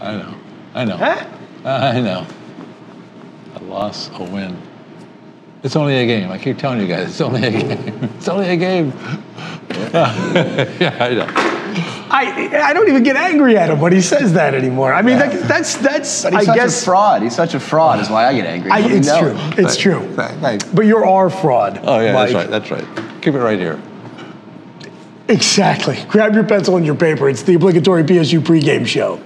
I know. Huh? I know. A loss, a win. It's only a game. I keep telling you guys, it's only a game. It's only a game. Yeah, I know. I don't even get angry at him when he says that anymore. I mean, that's. But he's such a fraud. He's such a fraud. Is why I get angry. It's true. It's true. Thanks. But you're our fraud. Oh yeah, Mike. that's right. Keep it right here. Exactly. Grab your pencil and your paper. It's the obligatory PSU pregame show.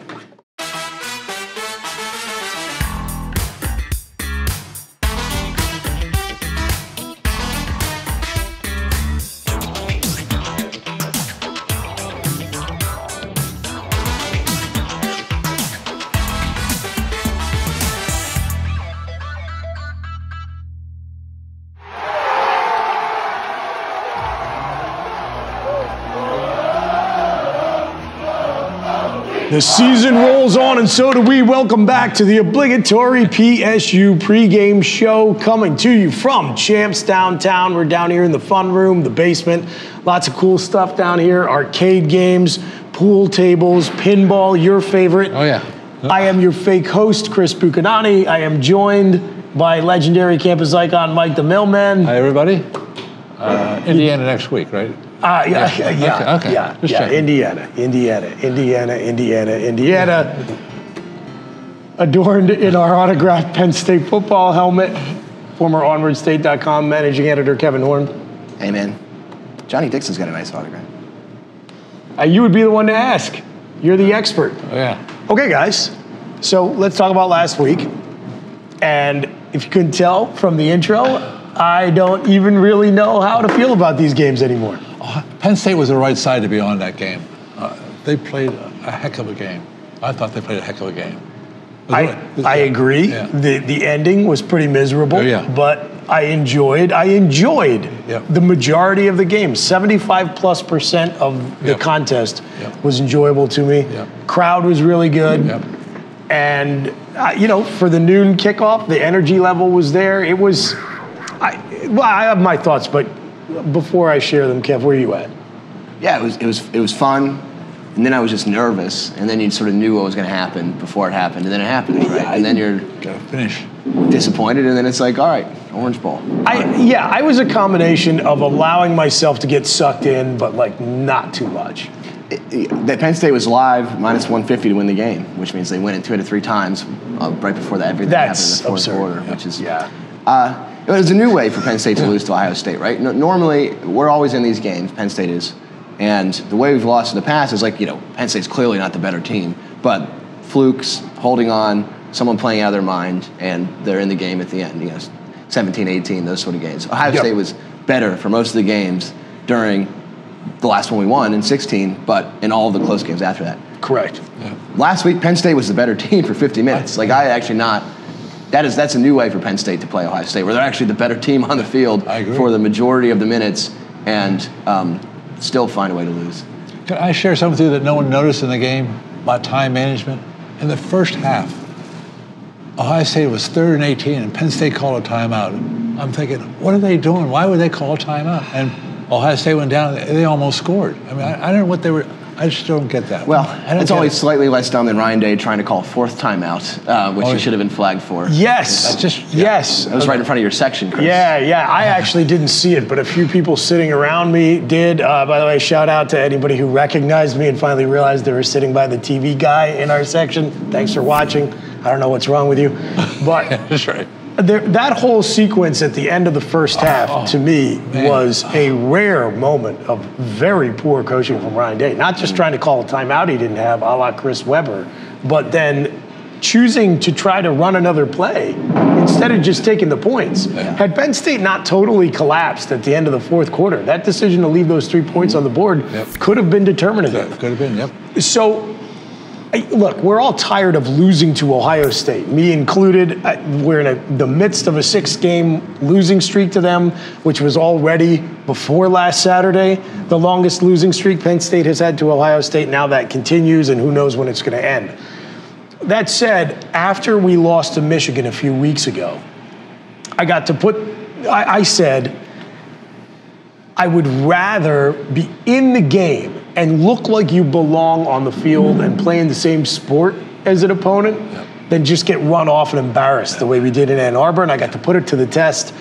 The season rolls on, and so do we. Welcome back to the obligatory PSU pregame show, coming to you from Champs Downtown. We're down here in the fun room, the basement. Lots of cool stuff down here. Arcade games, pool tables, pinball, your favorite. Oh, yeah. I am your fake host, Chris Buchignani. I am joined by legendary campus icon Mike the Mailman. Hi, everybody. Indiana next week, right? Yeah. Indiana. Adorned in our autographed Penn State football helmet. Former OnwardState.com managing editor Kevin Horne. Hey, man. Johnny Dixon's got a nice autograph. You would be the one to ask. You're the expert. Oh, yeah. Okay, guys. So let's talk about last week. And if you couldn't tell from the intro, I don't even really know how to feel about these games anymore. Penn State was the right side to be on that game. They played a heck of a game. I thought they played a heck of a game. I agree. Yeah. The ending was pretty miserable, but I enjoyed Yep. the majority of the game. 75+% of the contest was enjoyable to me. Yep. Crowd was really good. Yep. And, for the noon kickoff, the energy level was there. It was, I have my thoughts, but before I share them, Kev, where are you at? Yeah, it was fun, and then I was just nervous, and then you sort of knew what was going to happen before it happened, and then it happened, right? And then you're Gotta finish. disappointed, and then it's like, all right, Orange Bowl. I was a combination of allowing myself to get sucked in, but not too much. That Penn State was live minus 150 to win the game, which means they win it 2 out of 3 times right before that everything happened in the fourth quarter, which is it was a new way for Penn State to lose to Ohio State, right? Normally, we're always in these games, Penn State is, and the way we've lost in the past is Penn State's clearly not the better team, but flukes, holding on, someone playing out of their mind, and they're in the game at the end, 17-18, those sort of games. Ohio State was better for most of the games during the last one we won in 16, but in all of the close games after that. Correct. Yeah. Last week, Penn State was the better team for 50 minutes. That's a new way for Penn State to play Ohio State, where they're actually the better team on the field for the majority of the minutes and still find a way to lose. Can I share something with you that no one noticed in the game about time management? In the first half, Ohio State was 3rd and 18, and Penn State called a timeout. I'm thinking, what are they doing? Why would they call a timeout? And Ohio State went down, they almost scored. I mean, I don't know what they were. I just don't get that. Well, it's always slightly less dumb than Ryan Day trying to call a 4th timeout, which he should have been flagged for. Yes. Yes. That was right in front of your section, Chris. Yeah. I actually didn't see it, but a few people sitting around me did. By the way, shout out to anybody who recognized me and finally realized they were sitting by the TV guy in our section. Thanks for watching. I don't know what's wrong with you. But that's right. That whole sequence at the end of the first half, to me, was a rare moment of very poor coaching from Ryan Day. Not just trying to call a timeout he didn't have, a la Chris Webber, but then choosing to try to run another play instead of just taking the points. Yeah. Had Penn State not totally collapsed at the end of the fourth quarter, that decision to leave those 3 points on the board could have been determinative. Could have been, yep. So, look, we're all tired of losing to Ohio State, me included. We're in the midst of a 6-game losing streak to them, which was already before last Saturday the longest losing streak Penn State has had to Ohio State. Now that continues, and who knows when it's going to end. That said, after we lost to Michigan a few weeks ago, I said I would rather be in the game and look like you belong on the field and play in the same sport as an opponent than just get run off and embarrassed the way we did in Ann Arbor. And I got to put it to the test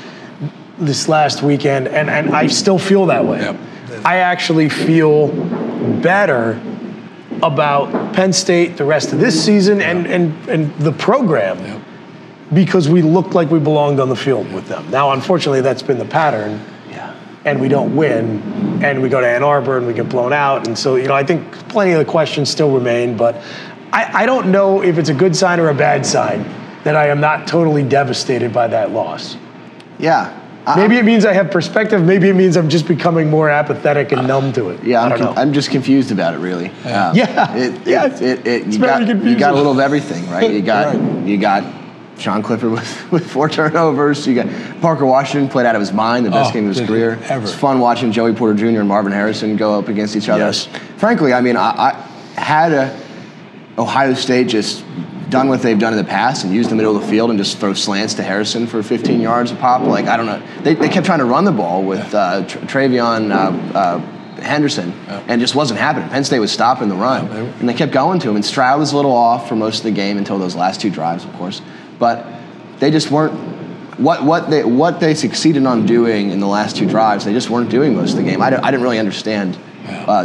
this last weekend, and I still feel that way. I actually feel better about Penn State the rest of this season and the program because we looked like we belonged on the field with them. Now, unfortunately, that's been the pattern, and we don't win, and we go to Ann Arbor and we get blown out. And so, I think plenty of the questions still remain, but I don't know if it's a good sign or a bad sign that I am not totally devastated by that loss. Yeah. Maybe it means I have perspective. Maybe it means I'm just becoming more apathetic and numb to it. Yeah, I'm just confused about it, really. It's very confusing. You got a little of everything, right? You got Sean Clifford with 4 turnovers. You got Parker Washington played out of his mind, the best game of his career. Ever. It's fun watching Joey Porter Jr. and Marvin Harrison go up against each other. Yes. Frankly, I mean, I had Ohio State just done what they've done in the past and used the middle of the field and just throw slants to Harrison for 15 yards a pop. Like, I don't know. They kept trying to run the ball with Travion Henderson and just wasn't happening. Penn State was stopping the run. And they kept going to him. And Stroud was a little off for most of the game until those last 2 drives, of course. But they just weren't what they succeeded on doing in the last 2 drives, they just weren't doing most of the game. I didn't really understand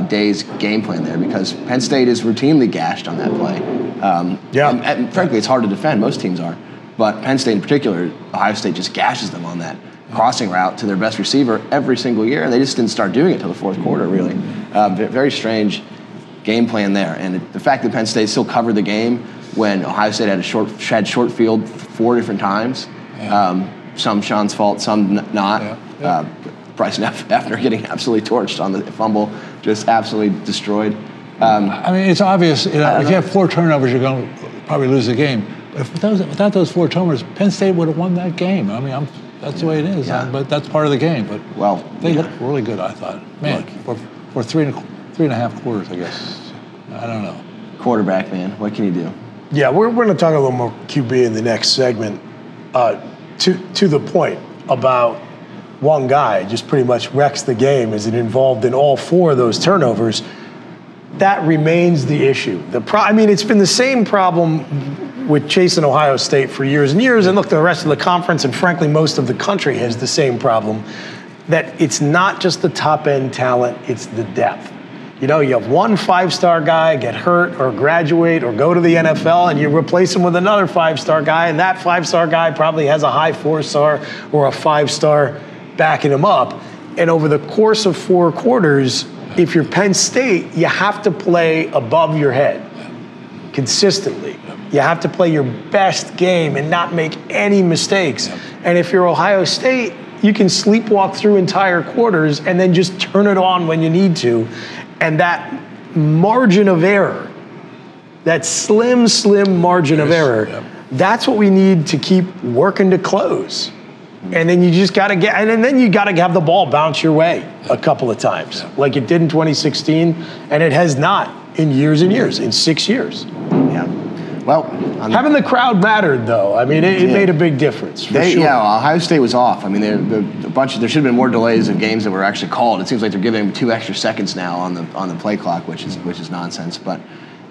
Day's game plan there because Penn State is routinely gashed on that play. And frankly, it's hard to defend. Most teams are. But Penn State in particular, Ohio State just gashes them on that crossing route to their best receiver every single year, and they just didn't start doing it until the 4th quarter, really. Very strange game plan there. And the fact that Penn State still covered the game when Ohio State had short field 4 different times, some Sean's fault, some not. Bryson after getting absolutely torched on the fumble, just absolutely destroyed. I mean, it's obvious. If you have 4 turnovers, you're going to probably lose the game. But without those 4 turnovers, Penn State would have won that game. I mean, that's the way it is. But that's part of the game. But they looked really good, I thought. Man, for 3.5 quarters, I guess. I don't know. Quarterback, man. What can you do? Yeah, we're going to talk a little more QB in the next segment. To the point about one guy just pretty much wrecks the game. Is it involved in all 4 of those turnovers? That remains the issue. It's been the same problem with chasing Ohio State for years and years. And look, the rest of the conference and frankly most of the country has the same problem. That it's not just the top end talent; it's the depth. You have one 5-star guy get hurt or graduate or go to the NFL, and you replace him with another 5-star guy, and that 5-star guy probably has a high 4-star or a 5-star backing him up. And over the course of 4 quarters, if you're Penn State, you have to play above your head consistently. You have to play your best game and not make any mistakes. And if you're Ohio State, you can sleepwalk through entire quarters and then just turn it on when you need to. And that margin of error, that slim margin of error, that's what we need to keep working to close. And then you just got to then you got to have the ball bounce your way a couple of times, like it did in 2016, and it has not in years and years, in 6 years. Yeah. Well, having the crowd mattered, though. I mean, it made a big difference. For sure. Yeah, Ohio State was off. I mean, there should have been more delays of games that were actually called. It seems like they're giving them 2 extra seconds now on the play clock, which is nonsense. But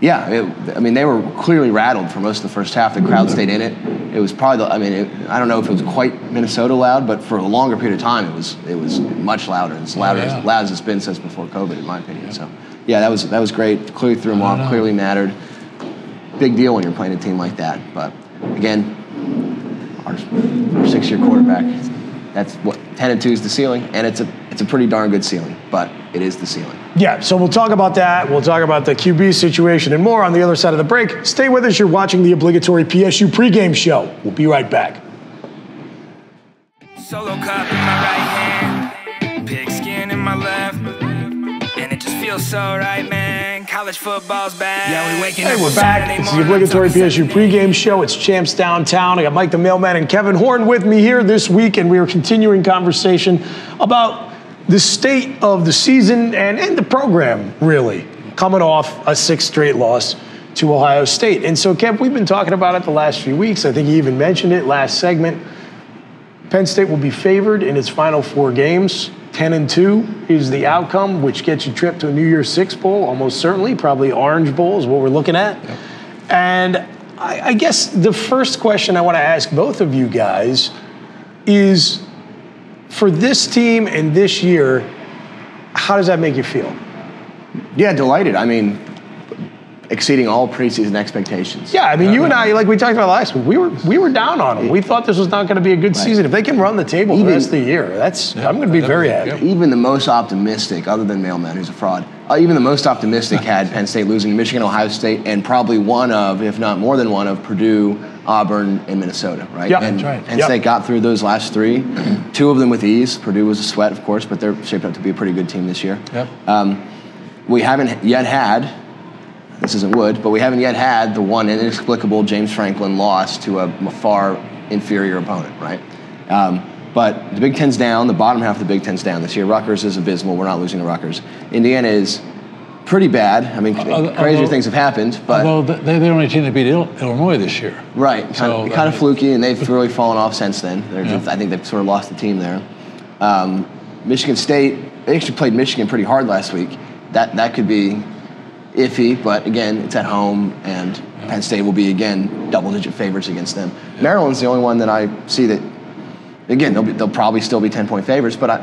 yeah, they were clearly rattled for most of the first half. The crowd stayed in it. It was probably I don't know if it was quite Minnesota loud, but for a longer period of time, it was much louder. It's loud as it's been since before COVID, in my opinion. So yeah, that was great. Clearly threw them off. Clearly mattered. Big deal when you're playing a team like that. But again, our 6-year quarterback, that's what 10-2 is the ceiling, and it's a pretty darn good ceiling, but it is the ceiling. Yeah, so we'll talk about that. We'll talk about the QB situation and more on the other side of the break. Stay with us. You're watching the obligatory PSU Pregame Show. We'll be right back. Solo cup in my right hand, pigskin in my left, and it just feels so right, man. College football's back. Yeah, we're back. It's the obligatory PSU Pregame Show. It's Champs Downtown. I got Mike the Mailman and Kevin Horne with me here this week, and we are continuing conversation about the state of the season and the program, really, coming off a 6th straight loss to Ohio State. And so, Kev, we've been talking about it the last few weeks. I think you even mentioned it last segment. Penn State will be favored in its final 4 games. 10-2 is the outcome, which gets you tripped to a New Year's Six bowl, almost certainly. Probably Orange Bowl is what we're looking at. And I guess the first question I want to ask both of you guys is, for this team and this year, how does that make you feel? Yeah, delighted. I mean, exceeding all preseason expectations. Yeah, I mean, you and I, like we talked about last week, we were down on them. We thought this was not going to be a good season. If they can run the table the rest of the year, I'm going to be very happy. Even the most optimistic, other than Mailman, who's a fraud, even the most optimistic had Penn State losing to Michigan, Ohio State, and probably one of, if not more than one of, Purdue, Auburn, and Minnesota, right? Yep. And that's right. Penn State got through those last three, two of them with ease. Purdue was a sweat, of course, but they're shaped up to be a pretty good team this year. Yep. We haven't yet had, this isn't wood, but we haven't yet had the one inexplicable James Franklin loss to a far inferior opponent, right? But the Big Ten's down, the bottom half of the Big Ten's down this year. Rutgers is abysmal. We're not losing to Rutgers. Indiana is pretty bad. I mean, crazier things have happened, but although they're the only team that beat Illinois this year. Right, kind of fluky, and they've really fallen off since then. I think they've sort of lost the team there. Michigan State, they actually played Michigan pretty hard last week. That could be iffy, but again, it's at home, and Penn State will be, again, double-digit favorites against them. Maryland's the only one that I see that, again, they'll probably still be 10-point favorites, but I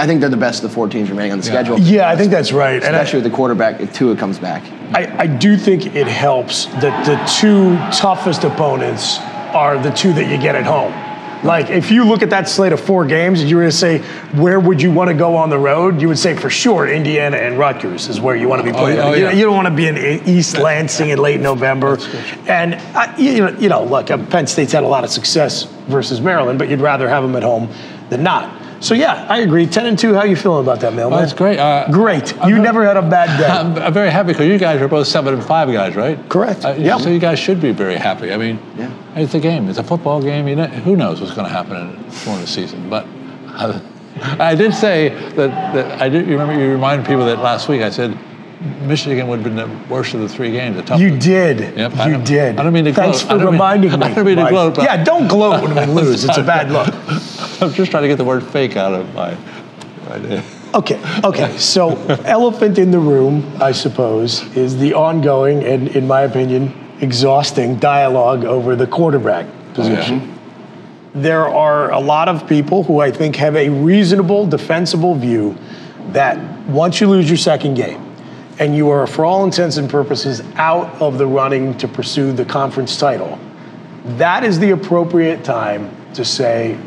think they're the best of the 4 teams remaining on the schedule. Yeah, I think that's right. Especially with the quarterback, if Tua comes back. I do think it helps that the 2 toughest opponents are the 2 that you get at home. Like, if you look at that slate of 4 games and you were to say, where would you want to go on the road? You would say, for sure, Indiana and Rutgers is where you want to be playing. You don't want to be in East Lansing in late November. And, look, Penn State's had a lot of success versus Maryland, but you'd rather have them at home than not. So, yeah, I agree. 10-2, how you feeling about that, Mailman? That's great. Great. You never had a bad day. I'm very happy because you guys are both 7-5 guys, right? Correct. So you guys should be very happy. I mean, it's a game. It's a football game. Who knows what's going to happen during the season? But I did say that I did. You reminded people that last week I said Michigan would have been the worst of the 3 games. You did. Yep, you did. I don't mean to gloat. Thanks for reminding me. I don't mean to gloat. Yeah, don't gloat when we lose. It's a bad look. I'm just trying to get the word fake out of my idea. Okay. So, elephant in the room, I suppose, is the ongoing and, in my opinion, exhausting dialogue over the quarterback position. Oh, yeah. There are a lot of people who I think have a reasonable, defensible view that once you lose your second game and you are, for all intents and purposes, out of the running to pursue the conference title, that is the appropriate time to say,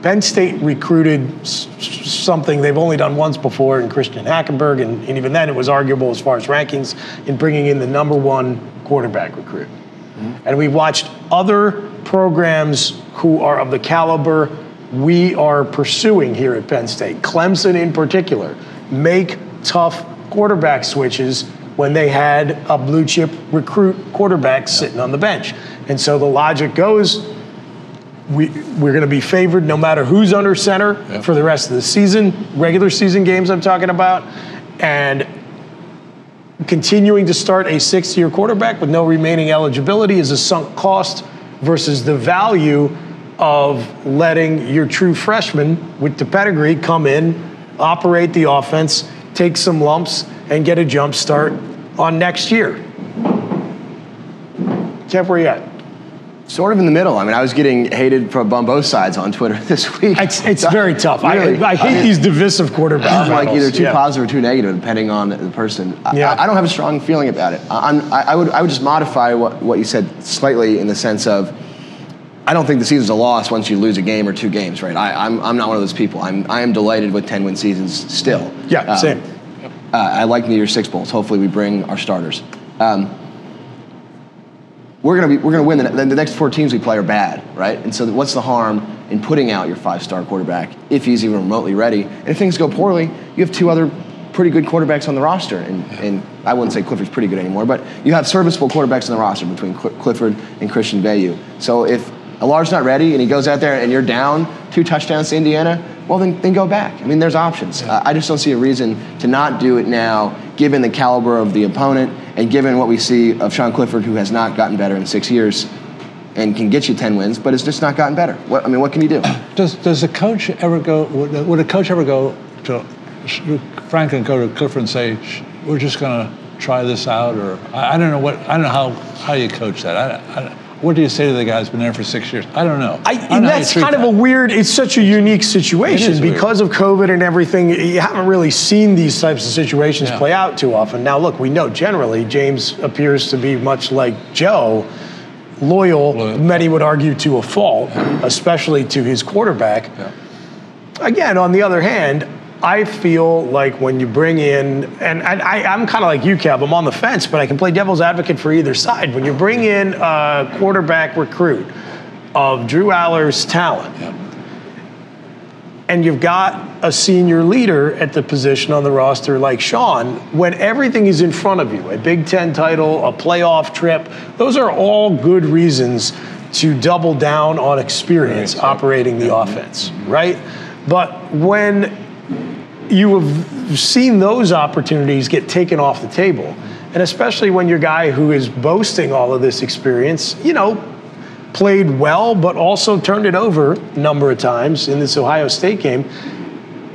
Penn State recruited something they've only done once before in Christian Hackenberg, and even then it was arguable as far as rankings in bringing in the #1 quarterback recruit. Mm-hmm. And we've watched other programs who are of the caliber we are pursuing here at Penn State, Clemson in particular, make tough quarterback switches when they had a blue chip recruit quarterback sitting on the bench. And so the logic goes, we're going to be favored no matter who's under center for the rest of the season, regular season games I'm talking about, and continuing to start a 6th-year quarterback with no remaining eligibility is a sunk cost versus the value of letting your true freshman with the pedigree come in, operate the offense, take some lumps, and get a jump start on next year. Kev, where you at? Sort of in the middle. I mean, I was getting hated on both sides on Twitter this week. It's very tough. Really, I hate these divisive quarterbacks. I'm like either too positive or too negative, depending on the person. I don't have a strong feeling about it. I would just modify what you said slightly in the sense of, I don't think the season's a loss once you lose a game or 2 games, right? I'm not one of those people. I am delighted with 10-win seasons still. Yeah, same. I like New Year's Six Bowls. Hopefully we bring our starters. We're gonna win. The next 4 teams we play are bad, right? And so what's the harm in putting out your 5-star quarterback if he's even remotely ready? And if things go poorly, you have 2 other pretty good quarterbacks on the roster. And I wouldn't say Clifford's pretty good anymore, but you have serviceable quarterbacks on the roster between Clifford and Christian Bayou. So if Alar's not ready and he goes out there and you're down 2 touchdowns to Indiana, well, then go back. I mean, there's options. I just don't see a reason to not do it now, given the caliber of the opponent and given what we see of Sean Clifford, who has not gotten better in 6 years and can get you 10 wins, but has just not gotten better. What can you do? Does a coach ever go, would a coach ever go to Franklin, go to Clifford and say, we're just going to try this out, or I don't know how you coach that. What do you say to the guy who's been there for 6 years? I don't know. And that's kind of a weird, it's such a unique situation because of COVID and everything. You haven't really seen these types of situations play out too often. Now, look, we know generally James appears to be much like Joe, loyal, many would argue to a fault, especially to his quarterback. Yeah. Again, on the other hand, I feel like when you bring in, and I'm kind of like you, Kev, I'm on the fence, but I can play devil's advocate for either side. When you bring in a quarterback recruit of Drew Aller's talent, and you've got a senior leader at the position on the roster like Sean, when everything is in front of you, a Big Ten title, a playoff trip, those are all good reasons to double down on experience operating the offense, right? But when you have seen those opportunities get taken off the table, and especially when your guy who is boasting all of this experience, played well, but also turned it over a number of times in this Ohio State game,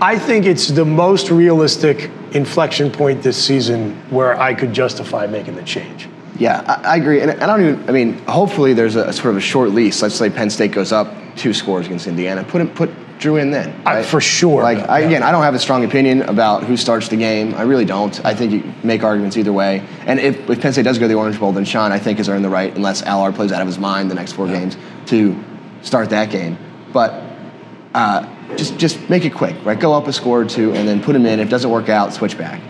I think it's the most realistic inflection point this season where I could justify making the change. Yeah, I agree. And hopefully there's a sort of a short lease. Let's say Penn State goes up 2 scores against Indiana. Put Drew in then. Right? For sure. Again, I don't have a strong opinion about who starts the game. I really don't. I think you make arguments either way. And if Penn State does go to the Orange Bowl, then Sean, I think, is earned the right, unless Allard plays out of his mind the next 4 games, to start that game. But just make it quick, right? Go up a score or 2 and then put him in. If it doesn't work out, switch back.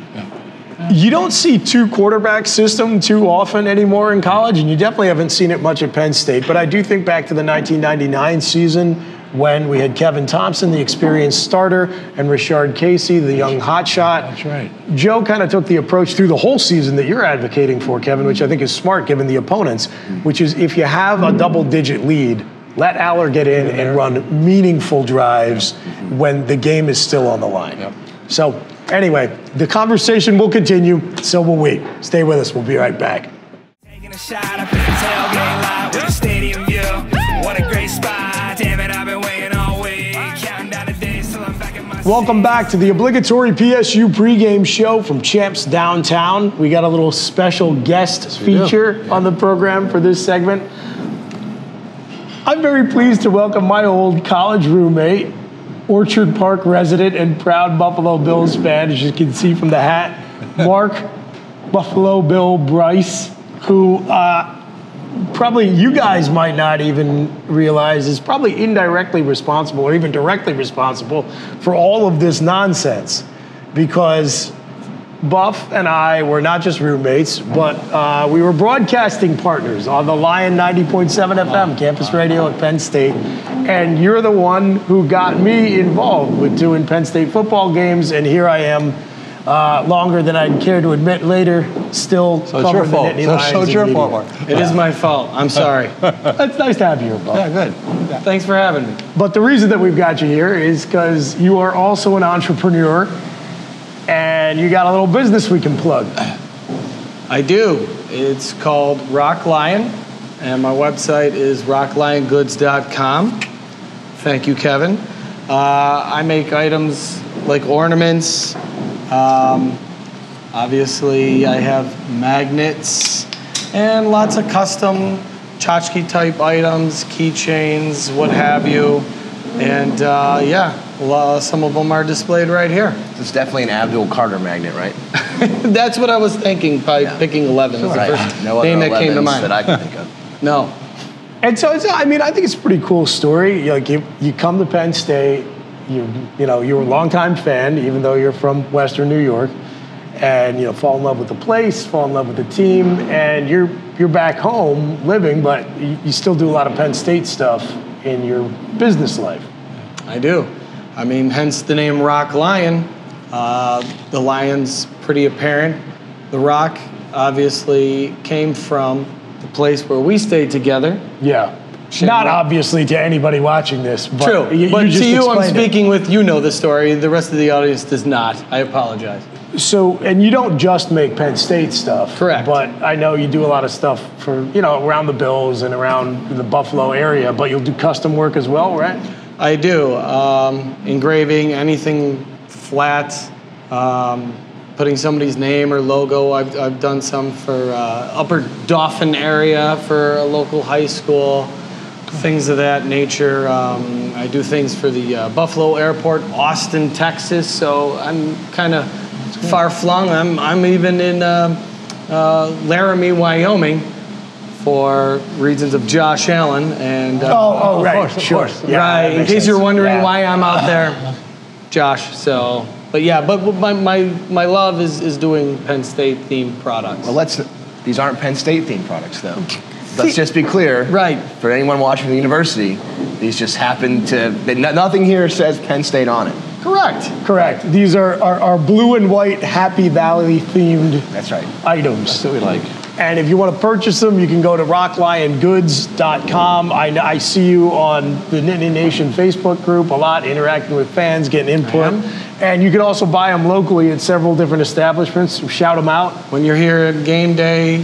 You don't see 2 quarterback system too often anymore in college, and you definitely haven't seen it much at Penn State. But I do think back to the 1999 season when we had Kevin Thompson, the experienced starter, and Rashard Casey, the young hotshot. That's right. Joe kind of took the approach through the whole season that you're advocating for, Kevin, which I think is smart given the opponents, which is if you have a double-digit lead, let Aller get in and run meaningful drives when the game is still on the line. Yep. So anyway, the conversation will continue, so will we. Stay with us. We'll be right back. Taking a shot up at the tailgate lot with a stadium view. What a great spot. Damn it, I've been waiting all week. Counting down the days till I'm back in my Welcome back to the obligatory PSU pregame show from Champs Downtown. We got a little special guest feature on the program for this segment. I'm very pleased to welcome my old college roommate, Orchard Park resident and proud Buffalo Bills fan, as you can see from the hat, Mark Buffalo Bill Bryce, who probably you guys might not even realize is probably indirectly responsible or even directly responsible for all of this nonsense, because Buff and I were not just roommates, but we were broadcasting partners on the Lion 90.7 FM campus radio at Penn State. And you're the one who got me involved with doing Penn State football games, and here I am, longer than I'd care to admit later, still covering the Nittany Lions. So it's your fault, Mark. It is my fault. I'm sorry. It's nice to have you here, Buff. Yeah, good. Thanks for having me. But the reason that we've got you here is because you are also an entrepreneur, and you got a little business we can plug. I do. It's called Rock Lion, and my website is rockliongoods.com. Thank you, Kevin. I make items like ornaments. Obviously, I have magnets and lots of custom tchotchke type items, keychains, what have you. And some of them are displayed right here. It's definitely an Abdul Carter magnet, right? That's what I was thinking by picking 11. That's the first name that came to mind. That I can think of. No. And so, I think it's a pretty cool story. You come to Penn State, you're a longtime fan, even though you're from Western New York, and fall in love with the place, fall in love with the team, and you're back home living, but you still do a lot of Penn State stuff in your business life. I do. Hence the name Rock Lion. The lion's pretty apparent. The rock obviously came from the place where we stayed together. Yeah. Not obviously to anybody watching this. But true. But to you, I'm speaking it. with, the story. The rest of the audience does not. I apologize. So, and you don't just make Penn State stuff. Correct. But I know you do a lot of stuff for, around the Bills and around the Buffalo area, but you'll do custom work as well, right? I do. Engraving, anything flat, putting somebody's name or logo. I've done some for Upper Dauphin area for a local high school, things of that nature. I do things for the Buffalo Airport, Austin, Texas. So I'm kind of far flung. I'm even in Laramie, Wyoming, for reasons of Josh Allen. And right, of course. Yeah, right. In case you're wondering why I'm out there, Josh. So, but my love is doing Penn State themed products. Well, these aren't Penn State themed products though. Let's just be clear. Right. For anyone watching the university, these just happen to. Nothing here says Penn State on it. Correct. These are blue and white Happy Valley themed. That's right. Items. That's what we like. And if you want to purchase them, you can go to rockliongoods.com. I see you on the Nittany Nation Facebook group a lot, interacting with fans, getting input. And you can also buy them locally at several different establishments. Shout them out. When you're here at game day,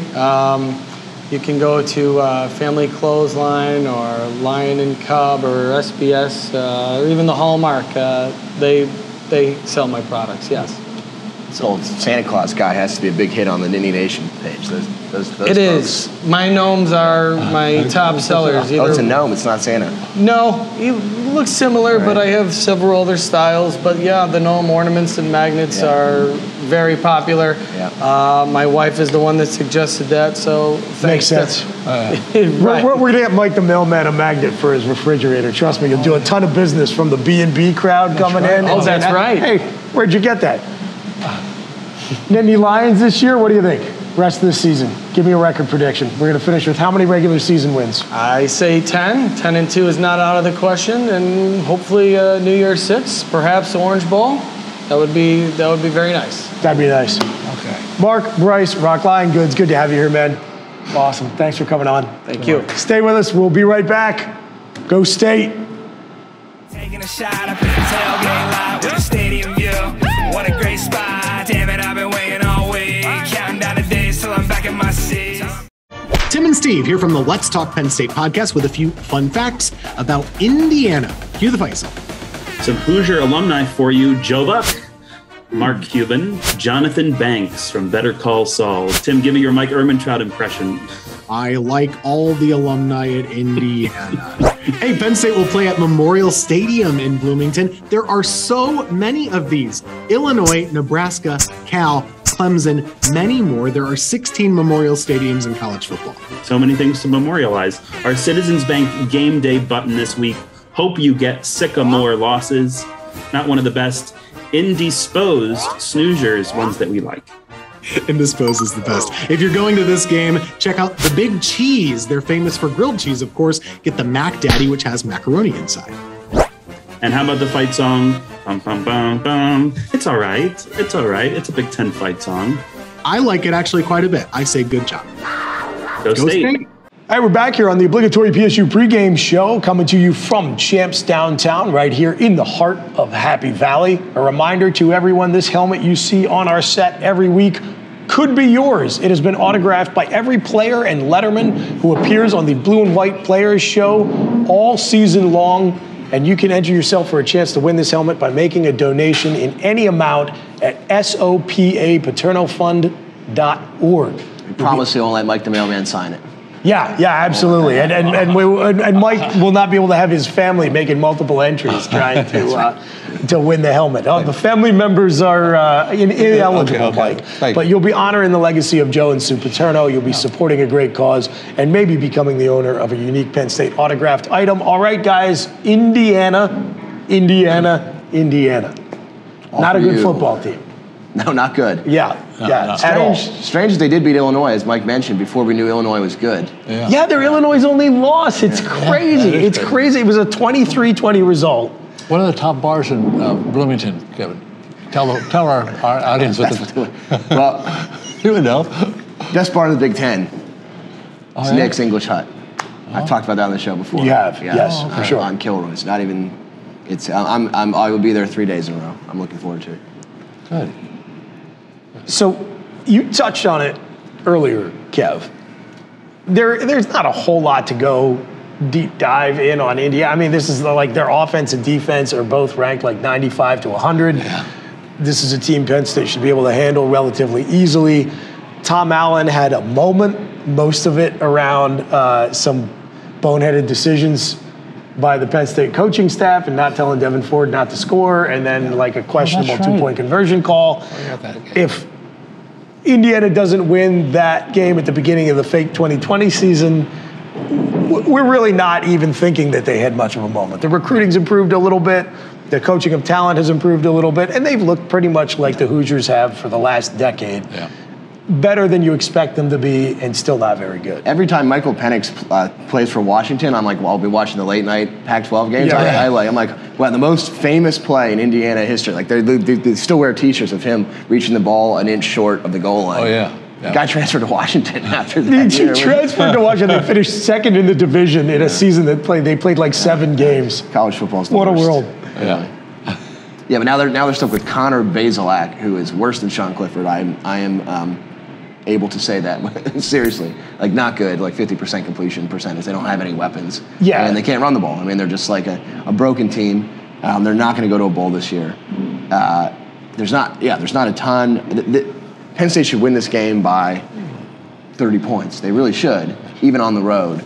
you can go to Family Clothesline or Lion and Cub or SBS or even the Hallmark. They sell my products, yes. This old Santa Claus guy has to be a big hit on the Nittany Nation page. Those it is. My gnomes are my top sellers. Oh, it's a gnome. It's not Santa. No, it looks similar, but I have several other styles. But yeah, the gnome ornaments and magnets are very popular. Yeah. My wife is the one that suggested that, so Makes sense. Right. We're going to get Mike the Mailman a magnet for his refrigerator. Trust me, you'll do a ton of business from the B&B crowd coming in. Oh, that's right. Hey, where'd you get that? Nittany Lions this year, what do you think? Rest of this season. Give me a record prediction. We're going to finish with how many regular season wins? I say 10. 10-2 is not out of the question, and hopefully New Year's 6, perhaps Orange Bowl. That would be very nice. That'd be nice. Okay. Mark, Bryce, Rock Lion Goods, good to have you here, man. Awesome. Thanks for coming on. Thank you. Stay with us. We'll be right back. Go State. Taking a shot up in the tailgate lot with a stadium view. What a great spot. Damn it, I've been waiting all week. Counting down the days till I'm back in my seat. Tim and Steve here from the Let's Talk Penn State podcast with a few fun facts about Indiana. Cue the Faisal. Some Hoosier alumni for you. Joe Buck, Mark Cuban, Jonathan Banks from Better Call Saul. Tim, give me your Mike Ehrmantraut impression. I like all the alumni at Indiana. Hey, Penn State will play at Memorial Stadium in Bloomington. There are so many of these. Illinois, Nebraska, Cal, Clemson, many more. There are 16 Memorial Stadiums in college football. So many things to memorialize. Our Citizens Bank game day button this week. Hope you get sick of more losses. Not one of the best indisposed snoozers, ones that we like. Indisposed is the best. If you're going to this game, check out the Big Cheese. They're famous for grilled cheese, of course. Get the Mac Daddy, which has macaroni inside. And how about the fight song? Bum, bum, bum, bum. It's all right. It's all right. It's a Big Ten fight song. I like it actually quite a bit. I say good job. Go State. All right, we're back here on the Obligatory PSU Pregame Show, coming to you from Champs Downtown, right here in the heart of Happy Valley. A reminder to everyone, this helmet you see on our set every week could be yours. It has been autographed by every player and letterman who appears on the Blue and White Players Show all season long. And you can enter yourself for a chance to win this helmet by making a donation in any amount at sopapaternalfund.org. We promise we won't let Mike the Mailman sign it. Yeah, absolutely. And Mike will not be able to have his family making multiple entries trying to win the helmet. Oh, the family members are ineligible, Mike. But you'll be honoring the legacy of Joe and Sue Paterno. You'll be supporting a great cause and maybe becoming the owner of a unique Penn State autographed item. All right, guys, Indiana. Not a good football team. No, not good. Yeah. Strange that they did beat Illinois, as Mike mentioned, before we knew Illinois was good. Yeah, they're Illinois' only loss. It's crazy. It's crazy. It was a 23-20 result. One of the top bars in Bloomington, Kevin. Tell our audience what the... Well, you would know. Best bar in the Big Ten. It's Nick's English Hut. I've talked about that on the show before. You have, yes, for sure. On Kilroy's. Not even... It's. I will be there 3 days in a row. I'm looking forward to it. Good. So you touched on it earlier, Kev. There's not a whole lot to go deep dive in on India. I mean, this is like their offense and defense are both ranked like 95 to 100. Yeah. this is a team Penn State should be able to handle relatively easily. Tom Allen had a moment, most of it around some boneheaded decisions by the Penn State coaching staff and not telling Devin Ford not to score, and then like a questionable two-point conversion call. If Indiana doesn't win that game at the beginning of the fake 2020 season, we're really not even thinking that they had much of a moment. The recruiting's improved a little bit. The coaching of talent has improved a little bit, and they've looked pretty much like the Hoosiers have for the last decade. Yeah. Better than you expect them to be, and still not very good. Every time Michael Penix plays for Washington, I'm like, well, I'll be watching the late night Pac-12 games. I'm like, wow, the most famous play in Indiana history. Like they still wear T-shirts of him reaching the ball an inch short of the goal line. Oh yeah. The guy transferred to Washington after that. He transferred to Washington. They finished second in the division in a season that they played like 7 games. College football's the worst. What a world. Yeah, but now they're stuck with Connor Bazelak, who is worse than Sean Clifford. I am able to say that seriously. Like not good, like 50% completion percentage. They don't have any weapons. Yeah. And they can't run the ball. I mean, they're just like a broken team. They're not going to go to a bowl this year. There's not a ton. Penn State should win this game by 30 points. They really should, even on the road.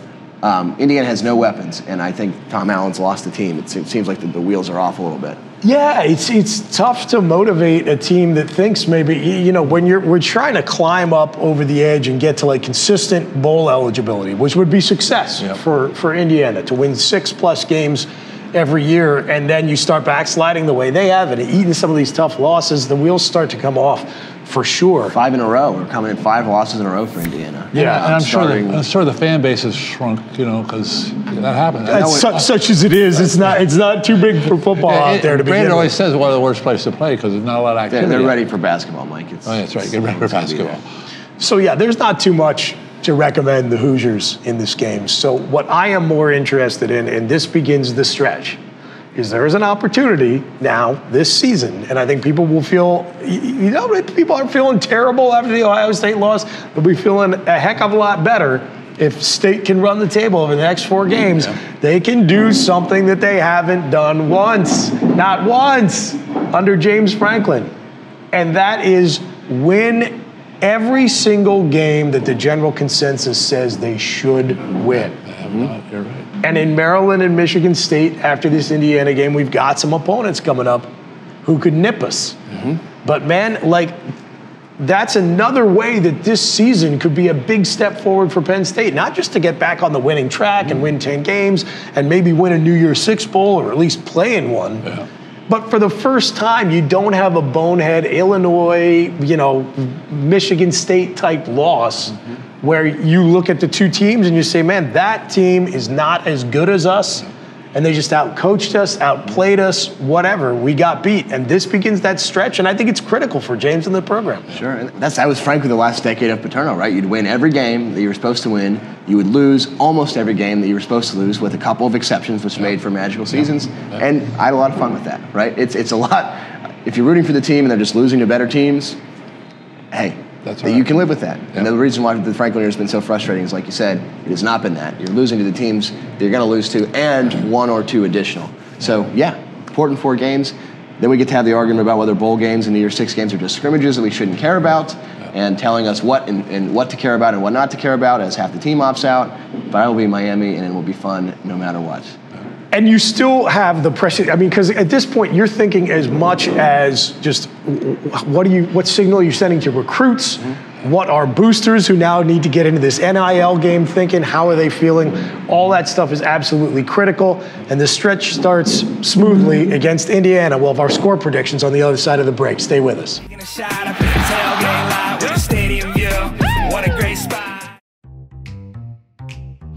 Indiana has no weapons, and I think Tom Allen's lost the team. It seems like the wheels are off a little bit. Yeah, it's tough to motivate a team that thinks maybe, when we're trying to climb up over the edge and get to like consistent bowl eligibility, which would be success for Indiana to win 6+ games every year, and then you start backsliding the way they have and eating some of these tough losses, the wheels start to come off for sure. 5 in a row. We're coming in 5 losses in a row for Indiana. Yeah, and I'm sure the fan base has shrunk, because that happens. Such as it is, it's not too big for football out there to begin with. Brandon always says one of the worst places to play because there's not a lot of activity. They're ready for basketball, Mike. That's right. Get ready for basketball. So yeah, there's not too much to recommend the Hoosiers in this game. So what I am more interested in, and this begins the stretch, is there is an opportunity now this season, and I think people will feel, people aren't feeling terrible after the Ohio State loss. They'll be feeling a heck of a lot better if State can run the table over the next 4 games. They can do something that they haven't done not once, under James Franklin, and that is win every single game that the general consensus says they should win. You're right. And in Maryland and Michigan State, after this Indiana game, we've got some opponents coming up who could nip us. But man, that's another way that this season could be a big step forward for Penn State, not just to get back on the winning track and win 10 games and maybe win a New Year's Six Bowl or at least play in one. Yeah. But for the first time, you don't have a bonehead Illinois, Michigan State type loss where you look at the 2 teams and you say, man, that team is not as good as us. And they just outcoached us, outplayed us, whatever. We got beat. And this begins that stretch, and I think it's critical for James and the program. Sure. And that was frankly the last decade of Paterno, right? You'd win every game that you were supposed to win. You would lose almost every game that you were supposed to lose, with a couple of exceptions, which made for magical seasons. And I had a lot of fun with that, right? It's a lot. If you're rooting for the team and they're just losing to better teams, hey, that's right. You can live with that. And the reason why the Franklin year has been so frustrating is, like you said, it has not been that. You're losing to the teams that you're going to lose to, and 1 or 2 additional. So, yeah, important 4 games. Then we get to have the argument about whether bowl games and New Year's Six games are just scrimmages that we shouldn't care about, and telling us what and what to care about and what not to care about as half the team opts out. But I will be in Miami, and it will be fun no matter what. And you still have the pressure. I mean, because at this point, you're thinking as much as just what signal are you sending to recruits? What are boosters who now need to get into this NIL game thinking? How are they feeling? All that stuff is absolutely critical. And the stretch starts smoothly against Indiana. We'll have our score predictions on the other side of the break. Stay with us. What a great spot.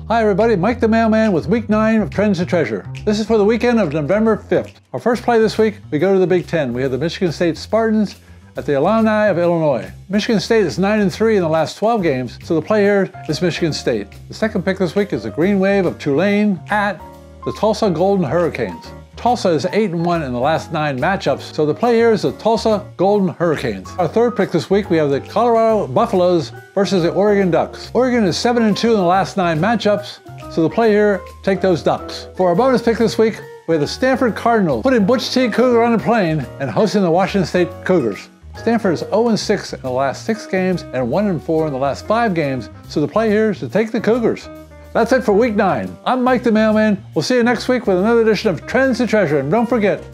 Hi everybody, Mike the Mailman with Week 9 of Trends to Treasure. This is for the weekend of November 5th. Our first play this week, we go to the Big Ten. We have the Michigan State Spartans at the Alumni of Illinois. Michigan State is 9-3 in the last 12 games, so the play here is Michigan State. The second pick this week is the Green Wave of Tulane at the Tulsa Golden Hurricanes. Tulsa is 8-1 in the last 9 matchups, so the play here is the Tulsa Golden Hurricanes. Our third pick this week, we have the Colorado Buffaloes versus the Oregon Ducks. Oregon is 7-2 in the last 9 matchups, so the play here, take those Ducks. For our bonus pick this week, we have the Stanford Cardinals putting Butch T. Cougar on the plane and hosting the Washington State Cougars. Stanford is 0-6 in the last 6 games and 1-4 in the last 5 games, so the play here is to take the Cougars. That's it for Week 9. I'm Mike the Mailman. We'll see you next week with another edition of Trends to Treasure. And don't forget,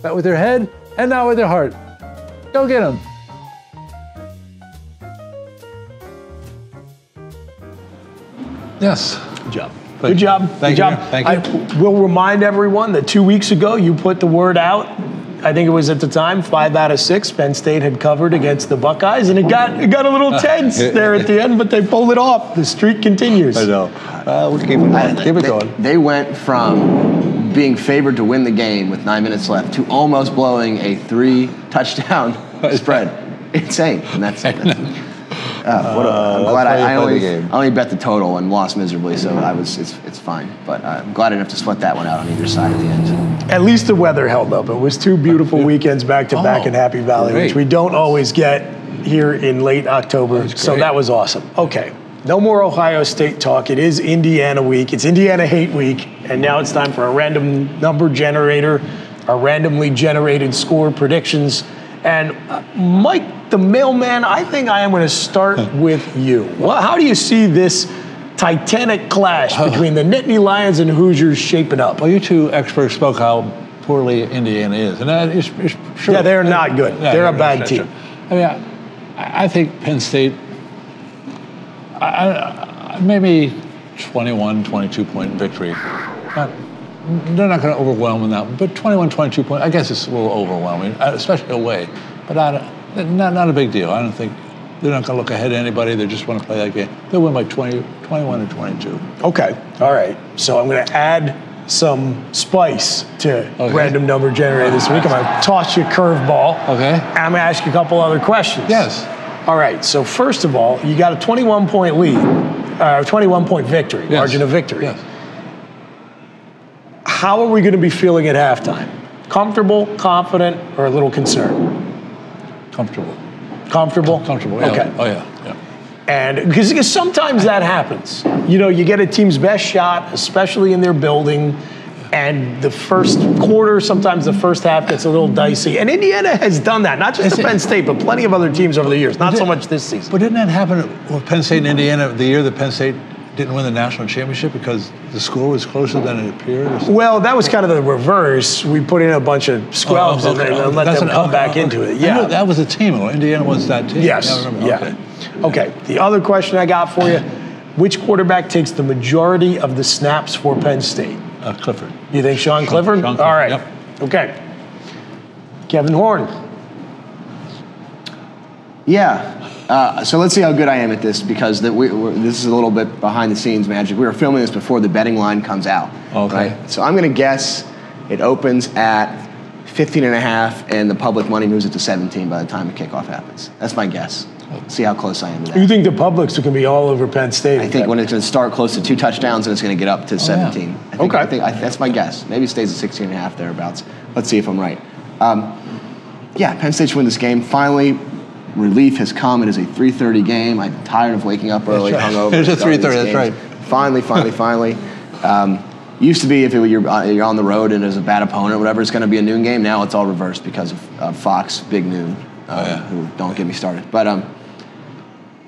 bet with your head and not with your heart. Go get 'em. Yes. Good job. Good job. Thank you. Thank you. I will remind everyone that 2 weeks ago you put the word out. I think it was at the time 5 out of 6 Penn State had covered against the Buckeyes, and it got a little tense there at the end, but they pulled it off. The streak continues. I know. We'll keep it going. Keep it going. They went from being favored to win the game with 9 minutes left to almost blowing a 3-touchdown spread. Insane. And I'm glad I only bet the total and lost miserably, so it's fine. But I'm glad I didn't have to sweat that one out on either side at the end. At least the weather held up. It was 2 beautiful weekends back to back in Happy Valley, which we don't always get here in late October. So that was awesome. Okay, no more Ohio State talk. It is Indiana week. It's Indiana Hate Week, and now it's time for a random number generator, our randomly generated score predictions. And Mike the Mailman, I think I am going to start with you. Well, how do you see this titanic clash between the Nittany Lions and Hoosiers shaping up? Well, you two experts spoke how poorly Indiana is, and that is true. Yeah, they're not good. They're a bad team. I mean, I think Penn State, maybe 21, 22-point victory. They're not going to overwhelm in that one, but 21, 22 points, I guess it's a little overwhelming, especially away. But not a big deal. I don't think they're not going to look ahead of anybody. They just want to play that game. They'll win by 21 and 22. Okay. All right. So I'm going to add some spice to random number generator this week. I'm going to toss you a curveball. Okay. And I'm going to ask you a couple other questions. Yes. All right. So first of all, you got a 21-point lead, 21-point victory, margin of victory. Yes. How are we going to be feeling at halftime? Comfortable, confident, or a little concerned? Comfortable. Comfortable? Comfortable, yeah. Okay. Oh, yeah. And because sometimes that happens. You know, you get a team's best shot, especially in their building, and the first quarter, sometimes the first half gets a little dicey. And Indiana has done that, not just to Penn State, but plenty of other teams over the years, not so much this season. But didn't that happen with Penn State and Indiana the year that Penn State didn't win the national championship because the score was closer than it appeared? Well, that was kind of the reverse. We put in a bunch of scrubs and let them come back into it. Yeah, that was a team. Indiana was that team. Yes. Okay. The other question I got for you: which quarterback takes the majority of the snaps for Penn State? Clifford. You think Sean Clifford? Sean Clifford. All right. Yep. Okay. Kevin Horne. Yeah. So let's see how good I am at this, because this is a little bit behind the scenes magic. We were filming this before the betting line comes out. Okay. Right? So I'm going to guess it opens at 15.5 and the public money moves it to 17 by the time the kickoff happens. That's my guess. See how close I am to that. You think the public's going to be all over Penn State? I think when it's going to start close to 2 touchdowns and it's going to get up to 17. Yeah. I think that's my guess. Maybe it stays at 16.5 thereabouts. Let's see if I'm right. Penn State should win this game. Finally, relief has come. It is a 3:30 game. I'm tired of waking up early, hungover. It's a 3:30. That's right. Finally. Used to be if you're on the road and there's a bad opponent or whatever, it's going to be a noon game. Now it's all reversed because of Fox Big Noon. Who don't get me started. But and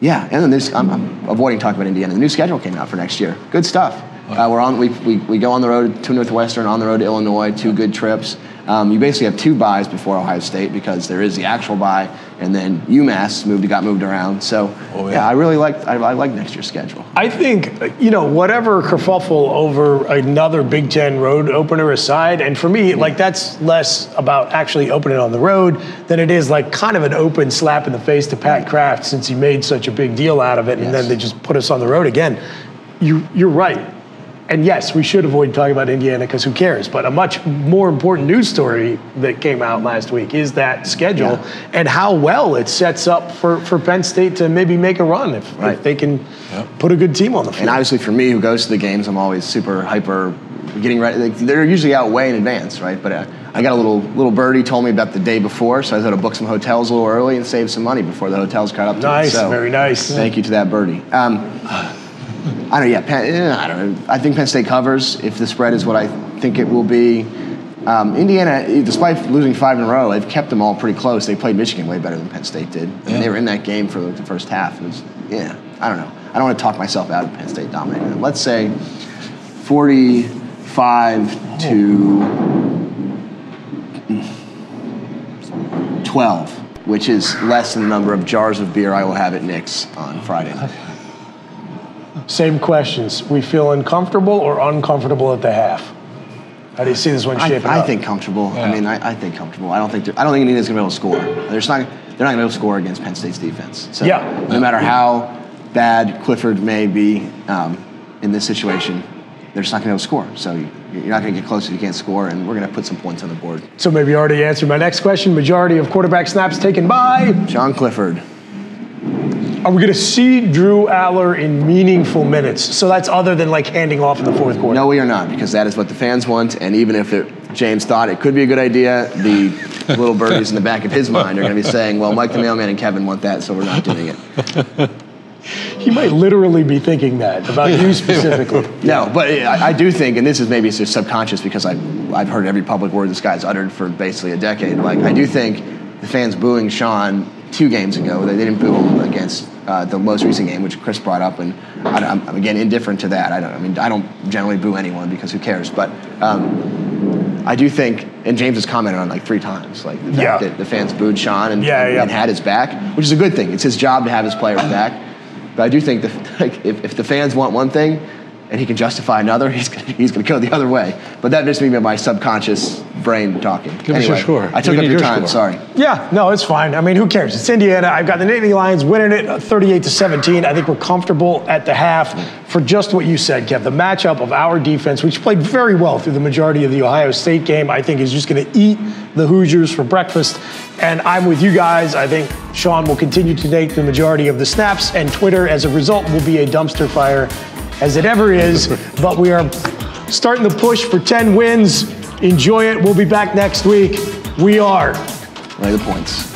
then I'm avoiding talking about Indiana. The new schedule came out for next year. Good stuff. We go on the road to Northwestern, on the road to Illinois. 2 good trips. You basically have 2 byes before Ohio State because there is the actual bye, and then UMass got moved around. So I really like next year's schedule. I think whatever kerfuffle over another Big Ten road opener aside, and for me that's less about actually opening on the road than it is like kind of an open slap in the face to Pat Kraft since he made such a big deal out of it, and then they just put us on the road again. You're right. And yes, we should avoid talking about Indiana because who cares? But a much more important news story that came out last week is that schedule and how well it sets up for Penn State to maybe make a run if they can put a good team on the field. And obviously for me, who goes to the games, I'm always super hyper getting ready. They're usually out way in advance, right? But I got a little birdie told me about the day before, so I was able to book some hotels a little early and save some money before the hotels caught up to me. Nice, so, very nice. Thank you to that birdie. I don't know. I think Penn State covers if the spread is what I think it will be. Indiana, despite losing 5 in a row, they've kept them all pretty close. They played Michigan way better than Penn State did. And they were in that game for the first half. It was, I don't know. I don't want to talk myself out of Penn State dominating them. Let's say 45 to 12, which is less than the number of jars of beer I will have at Nick's on Friday night. Same questions. We feeling comfortable or uncomfortable at the half? How do you see this one shaping up? I think comfortable. Yeah. I mean, I think comfortable. I don't think Indiana's going to be able to score. They're not going to be able to score against Penn State's defense. So no matter how bad Clifford may be in this situation, they're just not going to be able to score. So you're not going to get close if you can't score, and we're going to put some points on the board. So maybe you already answered my next question. Majority of quarterback snaps taken by John Clifford. Are we going to see Drew Aller in meaningful minutes? So that's other than like handing off in the fourth quarter. No, we are not, because that is what the fans want. And even if James thought it could be a good idea, the little birdies in the back of his mind are going to be saying, well, Mike the Mailman and Kevin want that, so we're not doing it. He might literally be thinking that about you specifically. No, but I do think, and this is maybe just subconscious because I've heard every public word this guy's uttered for basically a decade. Like, I do think the fans booing Sean 2 games ago, they didn't boo him against the most recent game, which Chris brought up, and I'm again indifferent to that. I don't generally boo anyone because who cares? But I do think, and James has commented on like 3 times, like the fact that the fans booed Sean and had his back, which is a good thing. It's his job to have his players back. But I do think if the fans want one thing and he can justify another, he's going to go the other way. But that just means my subconscious brain talking. Give us your score. I took up your time. Sorry. Yeah, no, it's fine. I mean, who cares? It's Indiana. I've got the Nittany Lions winning it 38-17. I think we're comfortable at the half for just what you said, Kev. The matchup of our defense, which played very well through the majority of the Ohio State game, I think is just going to eat the Hoosiers for breakfast. And I'm with you guys. I think Sean will continue to take the majority of the snaps, and Twitter, as a result, will be a dumpster fire as it ever is. But we are starting the push for 10 wins. Enjoy it. We'll be back next week. We are Lay the points.